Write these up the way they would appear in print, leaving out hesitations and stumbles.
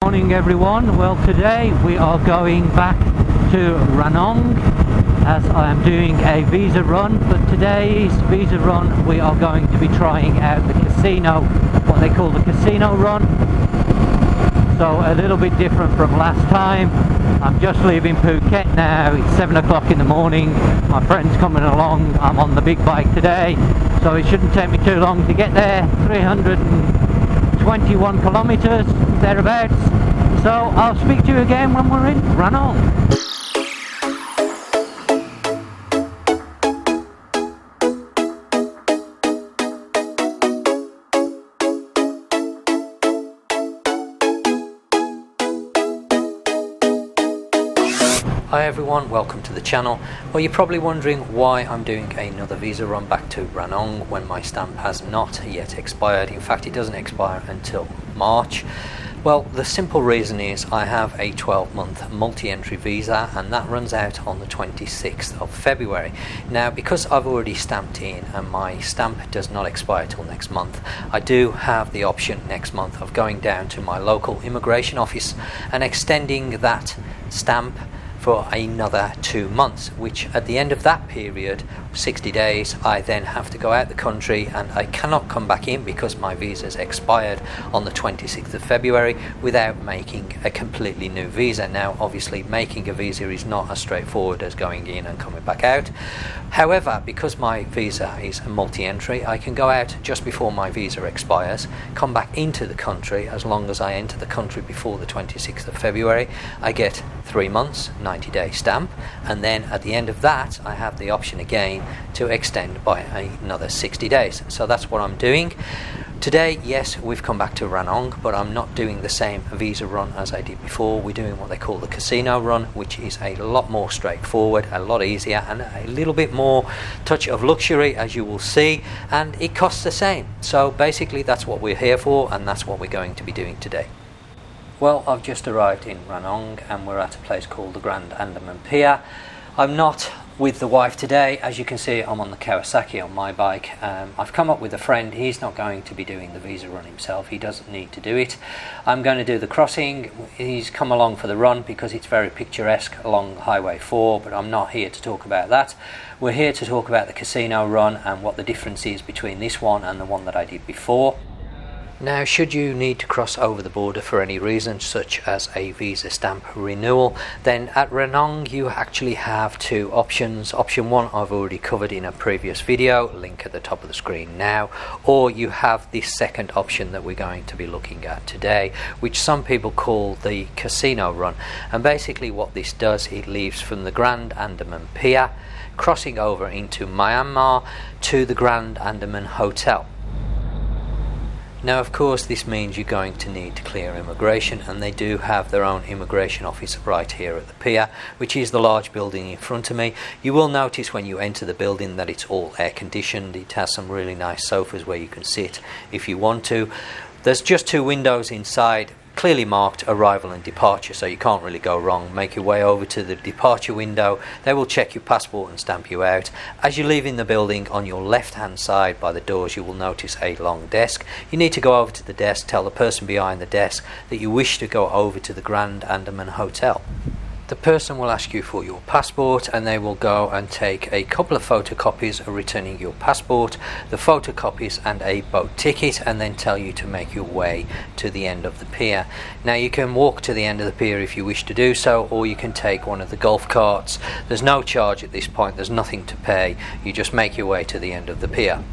Morning everyone. Well, today we are going back to Ranong as I am doing a visa run. But today's visa run we are going to be trying out the casino, what they call the casino run. So a little bit different from last time. I'm just leaving Phuket now. It's 7 o'clock in the morning. My friend's coming along. I'm on the big bike today, so it shouldn't take me too long to get there. 321 kilometers thereabouts. So I'll speak to you again when we're in Ranong. Hi everyone, welcome to the channel. Well, you're probably wondering why I'm doing another visa run back to Ranong when my stamp has not yet expired. In fact, it doesn't expire until March. Well, the simple reason is I have a 12-month multi-entry visa and that runs out on the 26th of February. Now, because I've already stamped in and my stamp does not expire till next month, I do have the option next month of going down to my local immigration office and extending that stamp for another 2 months, which at the end of that period, 60 days, I then have to go out the country and I cannot come back in because my visa's expired on the 26th of February without making a completely new visa. Now, obviously, making a visa is not as straightforward as going in and coming back out. However, because my visa is a multi-entry, I can go out just before my visa expires, come back into the country. As long as I enter the country before the 26th of February, I get 3 months, 90-day stamp, and then at the end of that I have the option again to extend by another 60 days. So that's what I'm doing today. Yes, we've come back to Ranong, but I'm not doing the same visa run as I did before. We're doing what they call the casino run, which is a lot more straightforward, a lot easier, and a little bit more touch of luxury, as you will see, and it costs the same. So basically that's what we're here for, and that's what we're going to be doing today. Well, I've just arrived in Ranong and we're at a place called the Grand Andaman Pier. I'm not with the wife today. As you can see, I'm on the Kawasaki on my bike. I've come up with a friend. He's not going to be doing the visa run himself. He doesn't need to do it. I'm going to do the crossing. He's come along for the run because it's very picturesque along Highway 4, but I'm not here to talk about that. We're here to talk about the casino run and what the difference is between this one and the one that I did before. Now, should you need to cross over the border for any reason, such as a visa stamp renewal, then at Ranong you actually have two options. Option one I've already covered in a previous video, link at the top of the screen now, or you have this second option that we're going to be looking at today, which some people call the casino run. And basically what this does, it leaves from the Grand Andaman Pier, crossing over into Myanmar to the Grand Andaman Hotel. Now, of course, this means you're going to need to clear immigration, and they do have their own immigration office right here at the pier, which is the large building in front of me. You will notice when you enter the building that it's all air conditioned. It has some really nice sofas where you can sit if you want to. There's just 2 windows inside, clearly marked arrival and departure, so you can't really go wrong. Make your way over to the departure window. They will check your passport and stamp you out. As you leave in the building, on your left hand side by the doors, you will notice a long desk. You need to go over to the desk, tell the person behind the desk that you wish to go over to the Grand Andaman Hotel. The person will ask you for your passport and they will go and take a couple of photocopies returning your passport, the photocopies and a boat ticket, and then tell you to make your way to the end of the pier. Now, you can walk to the end of the pier if you wish to do so, or you can take one of the golf carts. There's no charge at this point, there's nothing to pay. You just make your way to the end of the pier.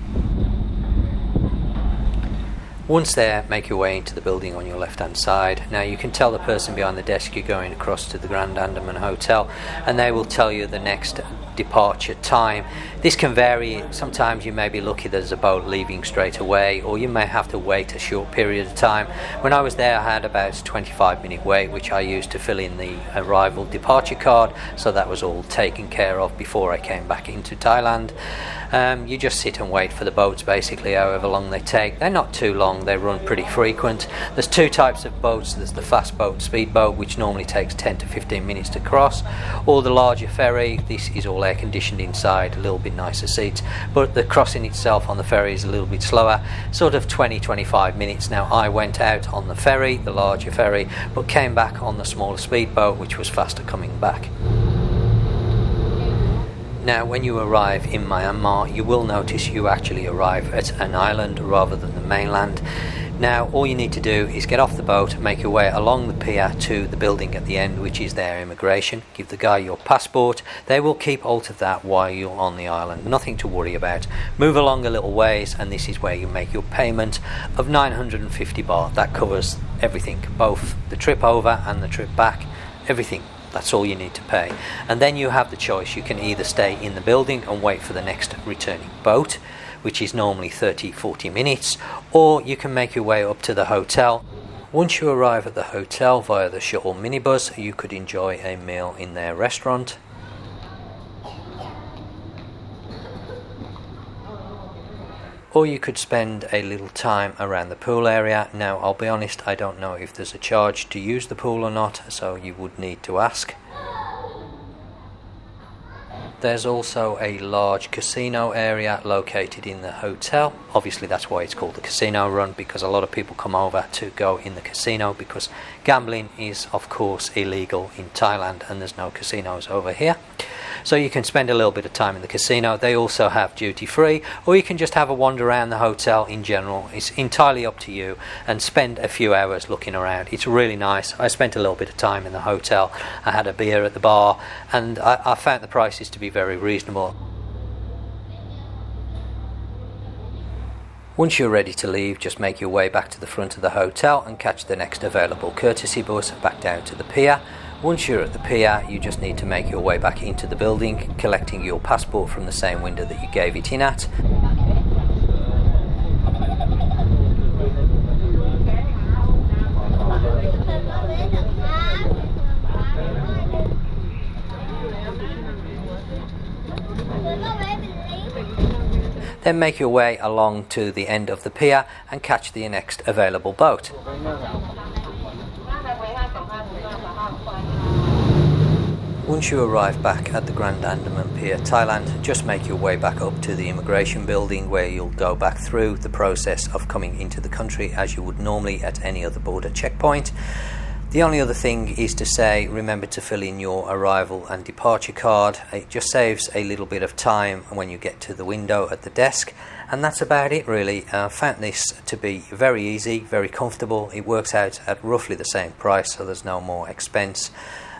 Once there, make your way into the building on your left hand side. Now, you can tell the person behind the desk you're going across to the Grand Andaman Hotel and they will tell you the next departure time. This can vary. Sometimes you may be lucky there's a boat leaving straight away, or you may have to wait a short period of time. When I was there, I had about a 25-minute wait, which I used to fill in the arrival departure card, so that was all taken care of before I came back into Thailand. You just sit and wait for the boats basically, however long they take. They're not too long, they run pretty frequent. There's two types of boats. There's the fast boat, speedboat, which normally takes 10 to 15 minutes to cross, or the larger ferry. This is all air conditioned inside, a little bit nicer seats, but the crossing itself on the ferry is a little bit slower, sort of 20-25 minutes. Now I went out on the ferry, the larger ferry, but came back on the smaller speedboat, which was faster coming back. Now when you arrive in Myanmar, you will notice you actually arrive at an island rather than the mainland. Now all you need to do is get off the boat, make your way along the pier to the building at the end, which is their immigration. Give the guy your passport. They will keep hold of that while you're on the island. Nothing to worry about. Move along a little ways and this is where you make your payment of 950 baht. That covers everything, both the trip over and the trip back, everything. That's all you need to pay. And then you have the choice. You can either stay in the building and wait for the next returning boat, which is normally 30-40 minutes, or you can make your way up to the hotel. Once you arrive at the hotel via the shuttle minibus, you could enjoy a meal in their restaurant. Or you could spend a little time around the pool area. Now I'll be honest, I don't know if there's a charge to use the pool or not, so you would need to ask. There's also a large casino area located in the hotel. Obviously that's why it's called the casino run, because a lot of people come over to go in the casino, because gambling is of course illegal in Thailand and there's no casinos over here. So you can spend a little bit of time in the casino. They also have duty free, or you can just have a wander around the hotel in general. It's entirely up to you, and spend a few hours looking around. It's really nice. I spent a little bit of time in the hotel. I had a beer at the bar and I found the prices to be very reasonable. Once you're ready to leave, just make your way back to the front of the hotel and catch the next available courtesy bus back down to the pier. Once you're at the pier, you just need to make your way back into the building, collecting your passport from the same window that you gave it in at. Then make your way along to the end of the pier and catch the next available boat. Once you arrive back at the Grand Andaman Pier, Thailand, just make your way back up to the immigration building, where you'll go back through the process of coming into the country as you would normally at any other border checkpoint. The only other thing is to say, remember to fill in your arrival and departure card. It just saves a little bit of time when you get to the window at the desk. And that's about it really. I found this to be very easy, very comfortable. It works out at roughly the same price, so there's no more expense.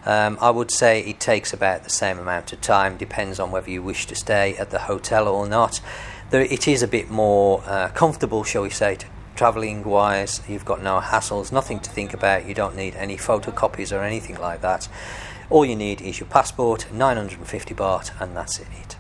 I would say it takes about the same amount of time, depends on whether you wish to stay at the hotel or not. It is a bit more comfortable, shall we say, travelling wise. You've got no hassles, nothing to think about. You don't need any photocopies or anything like that. All you need is your passport, 950 baht, and that's it.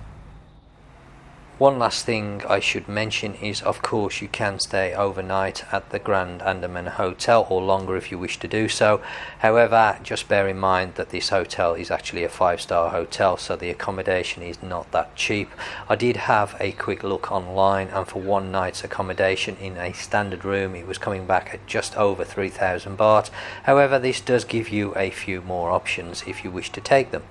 One last thing I should mention is, of course, you can stay overnight at the Grand Andaman Hotel, or longer if you wish to do so. However, just bear in mind that this hotel is actually a 5-star hotel, so the accommodation is not that cheap. I did have a quick look online, and for one night's accommodation in a standard room, it was coming back at just over 3,000 baht. However, this does give you a few more options if you wish to take them.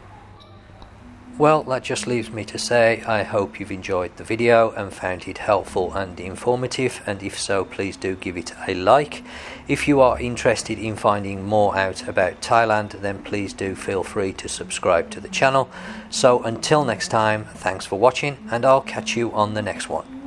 Well, that just leaves me to say I hope you've enjoyed the video and found it helpful and informative, and if so, please do give it a like. If you are interested in finding more out about Thailand, then please do feel free to subscribe to the channel. So until next time, thanks for watching, and I'll catch you on the next one.